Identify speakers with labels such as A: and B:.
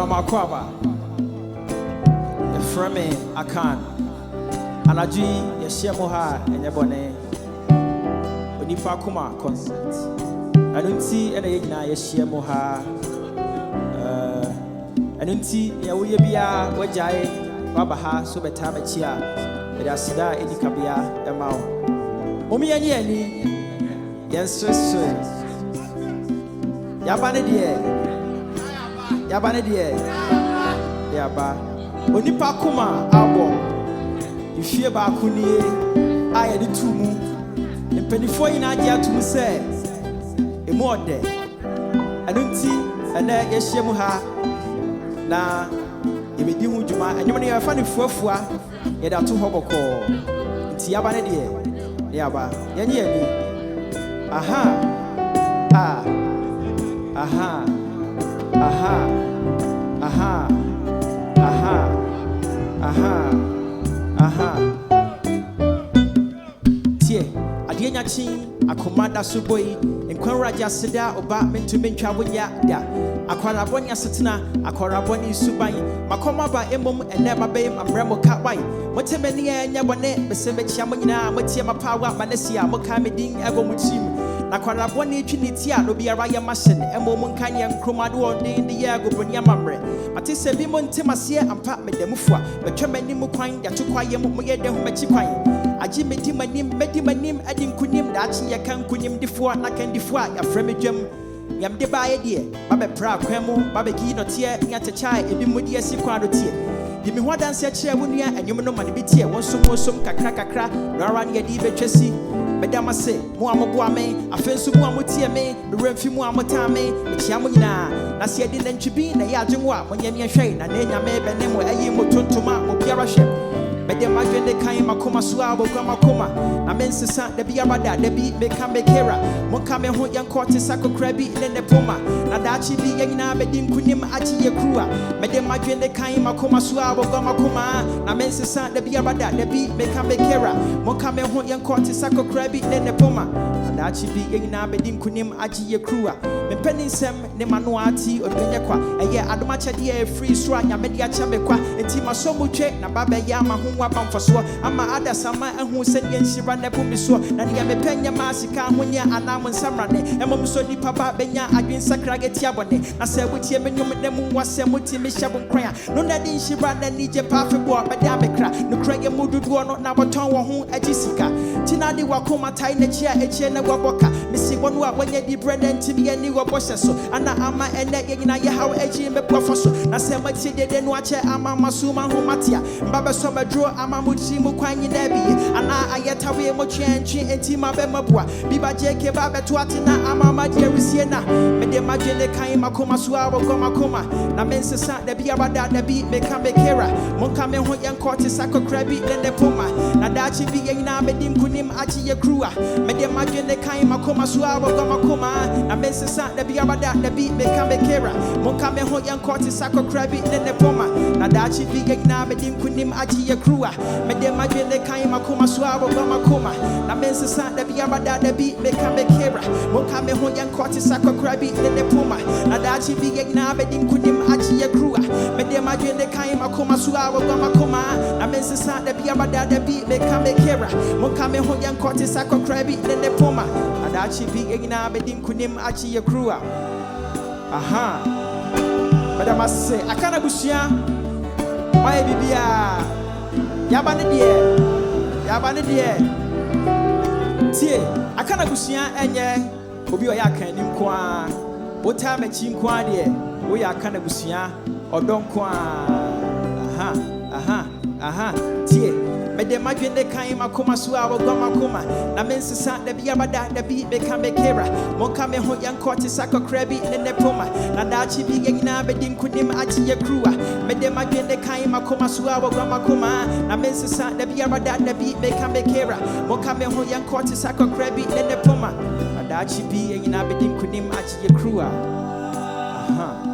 A: Mama Kwaba, a friend Akan, and a G, a Shemoha, and a bonnet. Onipa Akoma concert. I don't see any Shemoha. I don't see a Uyabia, Wajai, Babaha, so better chia, but I see that any cabia, a mouth. Omi and Yenny, yes, Yabanadier, Yaba, Onipa Akoma, Abo, you fear Bakuni, I had the two move, and penny for in idea to say, a more day. I don't see, and there is Shemuha. Na ibedi hu djuma anyum ne yafa ne fuafua ye da to hoboko nti yaba ne de yaba yenye ani aha ah aha aha aha aha aha aha tie ade nya chi akomada suboi enkwanraja seda oba mentumi ntwa wonya da akwara boni asetena akwara boni suban makoma ba emom ene babe amremo kabai motemani anya bone besebechia monyina motie mapawa manesia moka medin ego mutim akwara boni twiniti a no biara ya machine emom nkan ye nkromado ondin de ye go boni amamre matese bi montemase ampa medemufua betwemani mu kwan ya tukwaye mo ye de ho machi kwan aji medimanim adi nkunim da achi ye kan kunim difo na kan difo ya fremedwam yam de bae de babe pra kwemu babe ki no tie nya techai ebi mudi asi kwado tie di mi ho danse kire wonua anyum no mane bi tie wonsom kakra no ara ne di betwesi bedamase mo amobo ame afensu mo amotie me remfi mo amota me ekia mo nyina na se edi nantwibi na ya agyenwo a monyam ye hwei na nya me be ne mo ayi mo tontoma mo biara hwe bede magwende kan makoma so abogwa makoma na mensesa da bia bada da bi meka mekera monka me ho yankoti sakokra bi ne poma na dachi bi yanyina bedi nkunim achi ye kruwa bede magwende kan makoma so abogwa makoma na mensesa da bia bada da bi meka mekera monka me ho yankoti sakokra bi ne poma na dachi bi yanyina bedi nkunim achi ye kruwa mempeni sem ne mano ati odbenye kwa eye adoma chede e free so anya mede acha mekwa enti masomu twe na baba ya ma waba mfaso ama ada sama ehu se ne nhira na bumi so na ne me penya masika honya anam nsamrane emom so di papa benya adwen sakra geti abone na se butie menyum ne mu wase muti me hyabo nkran no na di nhira na nije pa febo bede amekra no krage mududu no na boton wo ho agisika tinade wakoma tai na chia echie na gwaboka misi wonu a wanya di brenda ntimi ani wobose so ana ama ene yina ye hawo agi me profoso na se matie de no ache ama masuma ho matia mbabe so madro amamuchi mu kwanyi na bi ana ayetawe mo twenchi enti mabe mabua Obiba J.K babe to atina amama de rusie na me de magene kan makoma so makoma na mensesa da bia bada da bi meka mekera monka me ho yankoti sakokra bi ne poma na dachi bi yina me dim kunim achi ye kruwa me de magene kan makoma so makoma na mensesa da bia bada da bi meka mekera monka me ho yankoti sakokra bi ne poma na dachi bi yina me dim kunim achi ye kruwa me de magene kan makoma so makoma na mensesa da bia bada da bi meka mekera monka me ho yankoti sakokra bi ne poma na dachi bi yina me dim kunim achi ye kruwa me de magene kan makoma so makoma na mensesa da bia bada da bi meka mekera monka me ho yankoti sakokra bi ne poma na dachi bi yina me dim kunim achi ye kruwa aha madam say akana busia my bibia yaba ne de tie akana busia enye obi oya kan nim ko a wota machi nko a de wo ya akana busia odon ko a aha tie me de magwende kan makoma so a wogwa makoma na mensesa da bia bada da bi meka mekera monka me ho yankoti sakokra bi ne poma na dachi bi yina bedi nkunim achi ye kruwa me de magwende kan makoma so a wogwa makoma na mensesa da bia bada da bi meka mekera monka me ho yankoti sakokra bi ne poma na dachi bi yina bedi nkunim achi ye kruwa aha